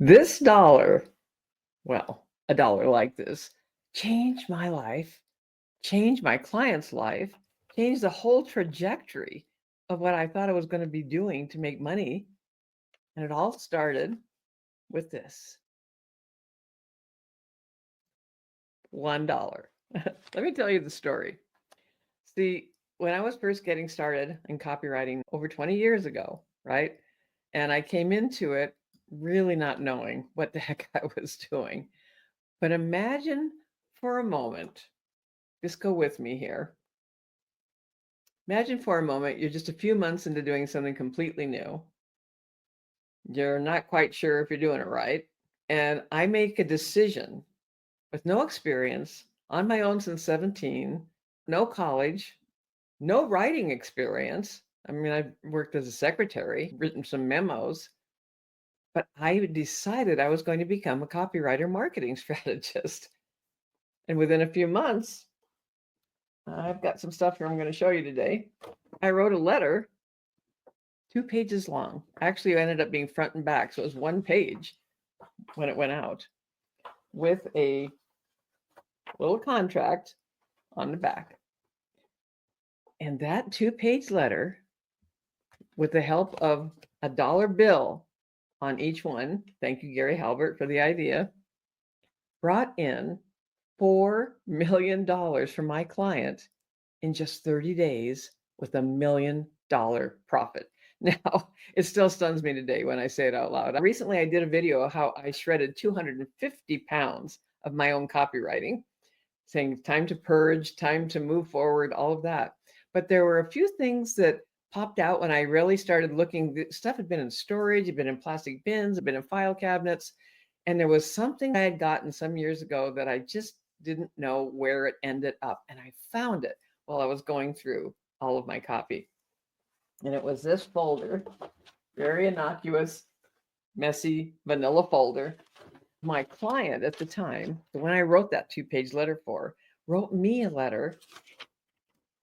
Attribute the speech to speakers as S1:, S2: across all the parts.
S1: This dollar, well, a dollar like this, changed my life, changed my client's life, changed the whole trajectory of what I thought I was going to be doing to make money. And it all started with this $1. Let me tell you the story. See, when I was first getting started in copywriting over 20 years ago, right? And I came into it really not knowing what the heck I was doing. But imagine for a moment, just go with me here. Imagine for a moment you're just a few months into doing something completely new. You're not quite sure if you're doing it right. And I make a decision with no experience, on my own since 17, no college, no writing experience. I mean, I've worked as a secretary, written some memos, but I decided I was going to become a copywriter marketing strategist. And within a few months, I've got some stuff here I'm going to show you today. I wrote a letter 2 pages long. Actually, it ended up being front and back. So it was 1 page when it went out with a little contract on the back. And that 2-page letter, with the help of a dollar bill on each one, thank you, Gary Halbert, for the idea, brought in $4 million for my client in just 30 days with $1 million profit. Now, it still stuns me today when I say it out loud. Recently, I did a video of how I shredded 250 pounds of my own copywriting, saying time to purge, time to move forward, all of that. But there were a few things that popped out when I really started looking. The stuff had been in storage, had been in plastic bins, had been in file cabinets. And there was something I had gotten some years ago that I just didn't know where it ended up. And I found it while I was going through all of my copy. And it was this folder, very innocuous, messy, vanilla folder. My client at the time, when I wrote that 2-page letter for, wrote me a letter,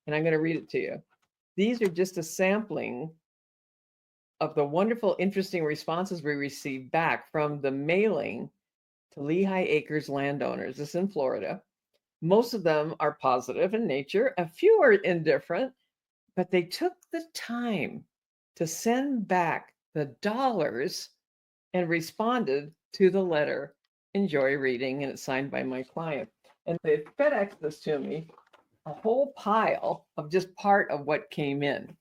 S1: and I'm going to read it to you. These are just a sampling of the wonderful, interesting responses we received back from the mailing to Lehigh Acres landowners. This is in Florida. Most of them are positive in nature. A few are indifferent, but they took the time to send back the dollars and responded to the letter. Enjoy reading, and it's signed by my client. And they FedExed this to me, a whole pile of just part of what came in.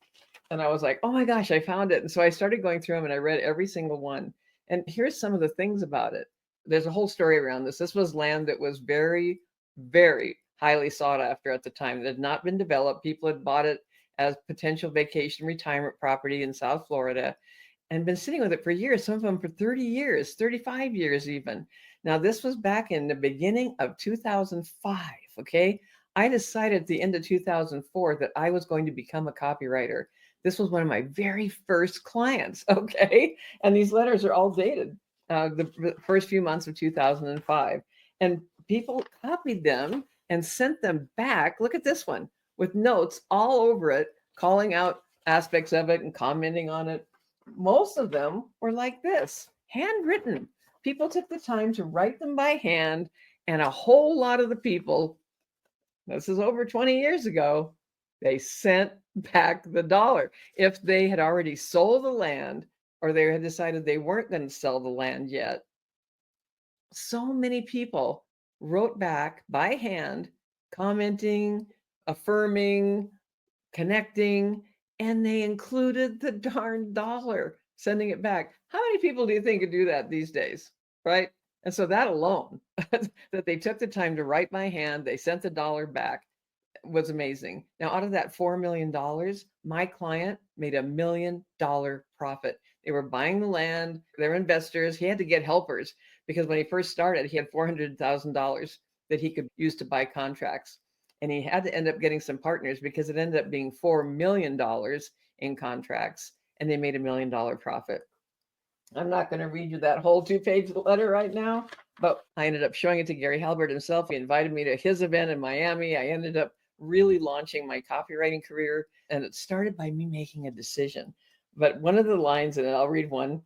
S1: And I was like, oh my gosh, I found it. And so I started going through them and I read every single one. And here's some of the things about it. There's a whole story around this. This was land that was very, very highly sought after at the time. It had not been developed. People had bought it as potential vacation retirement property in South Florida and been sitting with it for years, some of them for 30 years, 35 years even. Now, this was back in the beginning of 2005, okay? I decided at the end of 2004 that I was going to become a copywriter. This was one of my very first clients, okay? And these letters are all dated the first few months of 2005. And people copied them and sent them back. Look at this one with notes all over it, calling out aspects of it and commenting on it. Most of them were like this, handwritten. People took the time to write them by hand, and a whole lot of the people, this is over 20 years ago, they sent back the dollar. If they had already sold the land or they had decided they weren't going to sell the land yet, so many people wrote back by hand, commenting, affirming, connecting, and they included the darn dollar, sending it back. How many people do you think could do that these days, right? And so that alone, that they took the time to write by hand, they sent the dollar back, was amazing. Now, out of that $4 million, my client made $1 million profit. They were buying the land, they're investors. He had to get helpers because when he first started, he had $400,000 that he could use to buy contracts. And he had to end up getting some partners because it ended up being $4 million in contracts, and they made $1 million profit. I'm not going to read you that whole 2-page letter right now, but I ended up showing it to Gary Halbert himself. He invited me to his event in Miami. I ended up really launching my copywriting career, and it started by me making a decision. But one of the lines, and I'll read one,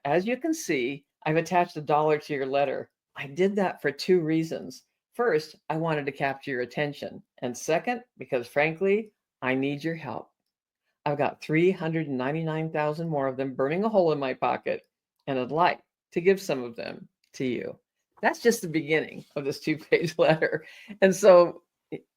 S1: as you can see, I've attached $1 to your letter. I did that for two reasons. First, I wanted to capture your attention. And second, because frankly, I need your help. I've got 399,000 more of them burning a hole in my pocket, and I'd like to give some of them to you. That's just the beginning of this 2-page letter. And so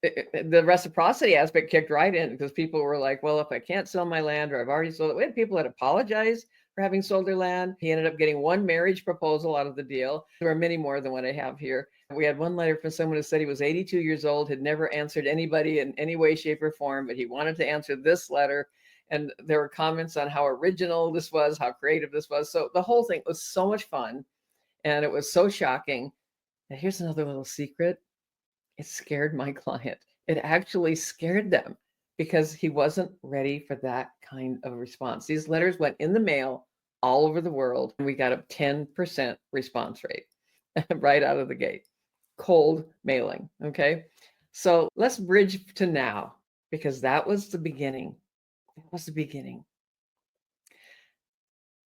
S1: the reciprocity aspect kicked right in because people were like, well, if I can't sell my land or I've already sold it, we had people that apologized for having sold their land. He ended up getting one marriage proposal out of the deal. There are many more than what I have here. We had one letter from someone who said he was 82 years old, had never answered anybody in any way, shape, or form, but he wanted to answer this letter. And there were comments on how original this was, how creative this was. So the whole thing was so much fun. And it was so shocking. And here's another little secret. It scared my client. It actually scared them because he wasn't ready for that kind of response. These letters went in the mail all over the world, and we got a 10% response rate right out of the gate. Cold mailing, okay? So let's bridge to now, because that was the beginning. That was the beginning.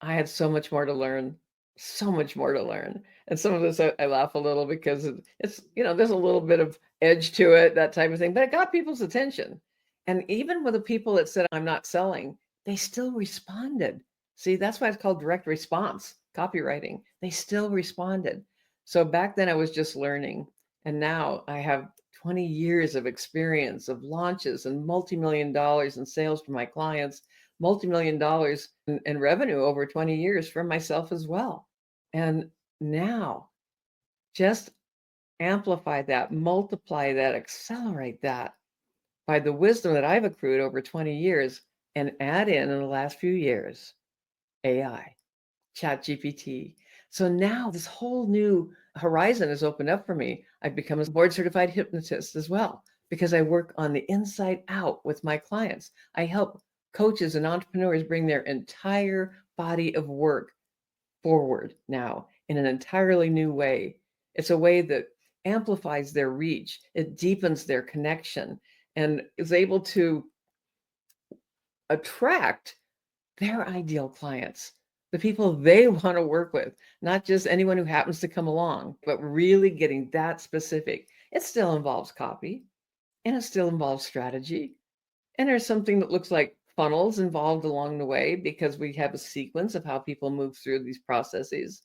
S1: I had so much more to learn, so much more to learn. And some of this, I laugh a little because it's, there's a little bit of edge to it, that type of thing, but it got people's attention. And even with the people that said, I'm not selling, they still responded. See, that's why it's called direct response copywriting. They still responded. So back then I was just learning. And now I have 20 years of experience of launches and multi-million dollars in sales for my clients, multi-million dollars in revenue over 20 years for myself as well. And now just amplify that, multiply that, accelerate that by the wisdom that I've accrued over 20 years and add in the last few years, AI, ChatGPT. So now this whole new horizon has opened up for me. I've become a board certified hypnotist as well because I work on the inside out with my clients. I help coaches and entrepreneurs bring their entire body of work forward now in an entirely new way. It's a way that amplifies their reach, it deepens their connection, and is able to attract their ideal clients, the people they want to work with, not just anyone who happens to come along, but really getting that specific. It still involves copy, and it still involves strategy. And there's something that looks like funnels involved along the way because we have a sequence of how people move through these processes.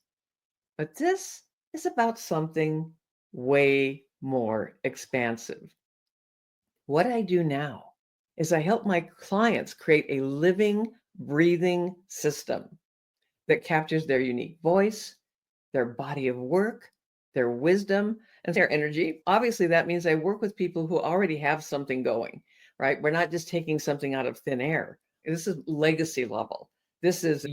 S1: But this is about something way more expansive. What I do now is I help my clients create a living, breathing system that captures their unique voice, their body of work, their wisdom, and their energy. Obviously, that means I work with people who already have something going, right? We're not just taking something out of thin air. This is legacy level. This is,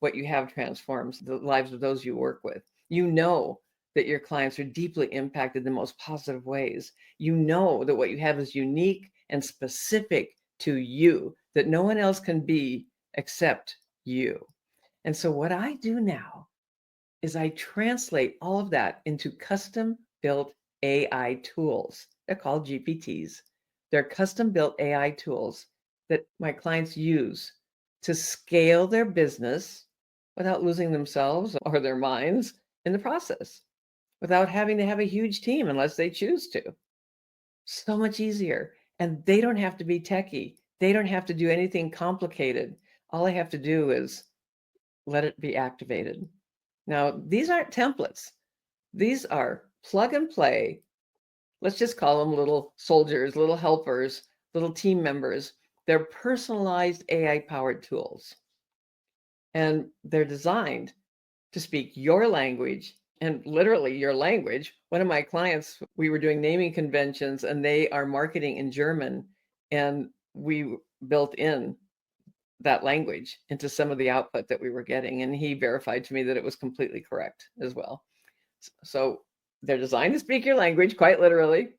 S1: what you have transforms the lives of those you work with. You know that your clients are deeply impacted in the most positive ways. You know that what you have is unique and specific to you, that no one else can be except you. And so what I do now is I translate all of that into custom built AI tools. They're called GPTs. They're custom built AI tools that my clients use to scale their business without losing themselves or their minds in the process, without having to have a huge team unless they choose to. So much easier. And they don't have to be techie. They don't have to do anything complicated. All I have to do is let it be activated. Now, these aren't templates. These are plug and play. Let's just call them little soldiers, little helpers, little team members. They're personalized AI-powered tools. And they're designed to speak your language and literally your language. One of my clients, we were doing naming conventions and they are marketing in German, and we built in that language into some of the output that we were getting. And he verified to me that it was completely correct as well. So they're designed to speak your language, quite literally.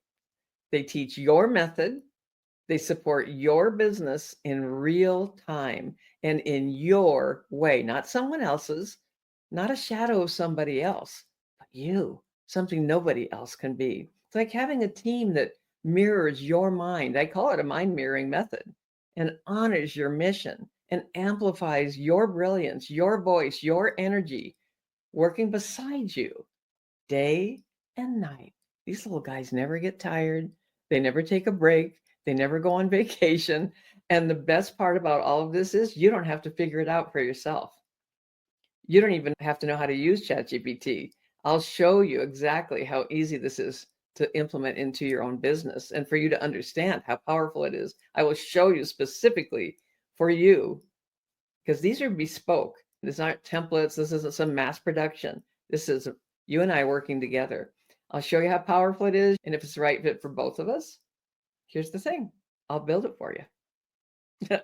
S1: They teach your method. They support your business in real time and in your way, not someone else's, not a shadow of somebody else, but you, something nobody else can be. It's like having a team that mirrors your mind. I call it a mind mirroring method, and honors your mission and amplifies your brilliance, your voice, your energy working beside you day and night. These little guys never get tired. They never take a break. They never go on vacation. And the best part about all of this is you don't have to figure it out for yourself. You don't even have to know how to use ChatGPT. I'll show you exactly how easy this is to implement into your own business and for you to understand how powerful it is. I will show you specifically for you because these are bespoke. These aren't templates. This isn't some mass production. This is you and I working together. I'll show you how powerful it is. And if it's the right fit for both of us, here's the thing. I'll build it for you.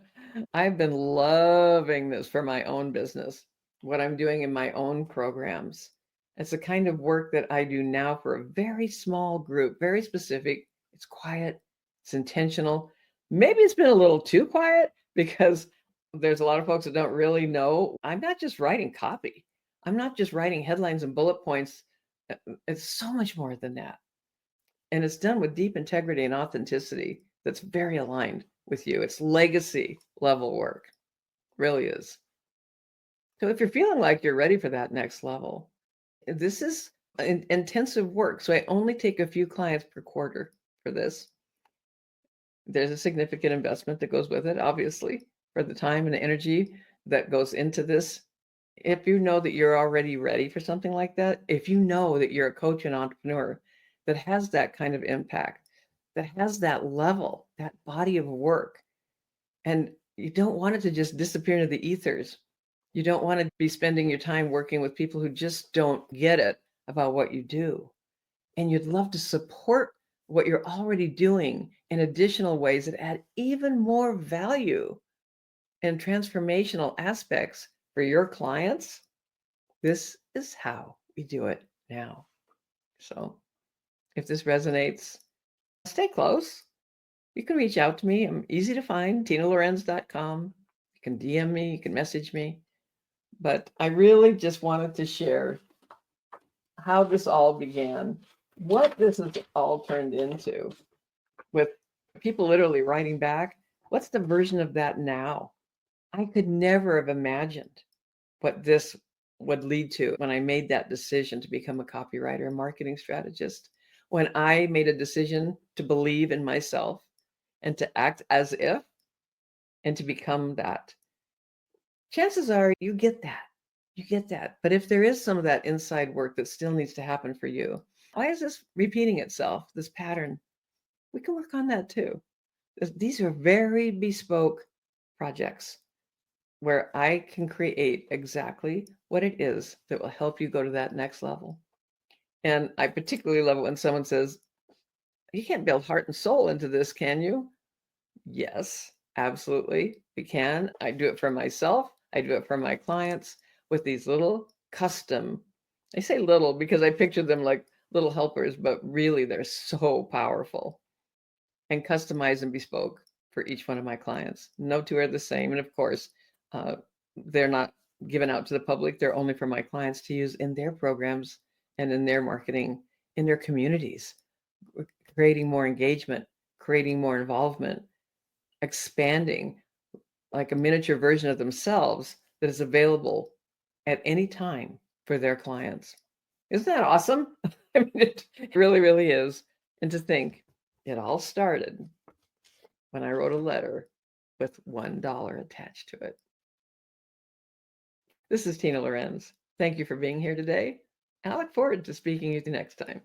S1: I've been loving this for my own business, what I'm doing in my own programs. It's the kind of work that I do now for a very small group, very specific. It's quiet, it's intentional. Maybe it's been a little too quiet because there's a lot of folks that don't really know. I'm not just writing copy. I'm not just writing headlines and bullet points. It's so much more than that. And it's done with deep integrity and authenticity that's very aligned with you. It's legacy level work, really is. So if you're feeling like you're ready for that next level, this is intensive work. So I only take a few clients per quarter for this. There's a significant investment that goes with it, obviously, for the time and the energy that goes into this. If you know that you're already ready for something like that, if you know that you're a coach and entrepreneur that has that kind of impact, that has that level, that body of work, and you don't want it to just disappear into the ethers. You don't want to be spending your time working with people who just don't get it about what you do. And you'd love to support what you're already doing in additional ways that add even more value and transformational aspects for your clients. This is how we do it now. So if this resonates, stay close. You can reach out to me. I'm easy to find, tinalorenz.com. You can DM me, you can message me. But I really just wanted to share how this all began, what this has all turned into, with people literally writing back, what's the version of that now? I could never have imagined what this would lead to when I made that decision to become a copywriter and marketing strategist. When I made a decision to believe in myself and to act as if and to become that, chances are you get that. You get that. But if there is some of that inside work that still needs to happen for you, why is this repeating itself, this pattern? We can work on that too. These are very bespoke projects where I can create exactly what it is that will help you go to that next level. And I particularly love it when someone says, you can't build heart and soul into this, can you? Yes, absolutely, we can. I do it for myself. I do it for my clients with these little custom, I say little because I picture them like little helpers, but really they're so powerful and customized and bespoke for each one of my clients. No two are the same. And of course, they're not given out to the public. They're only for my clients to use in their programs and in their marketing, in their communities, creating more engagement, creating more involvement, expanding like a miniature version of themselves that is available at any time for their clients. Isn't that awesome? I mean, it really, really is. And to think it all started when I wrote a letter with $1 attached to it. This is Tina Lorenz. Thank you for being here today. I look forward to speaking with you next time.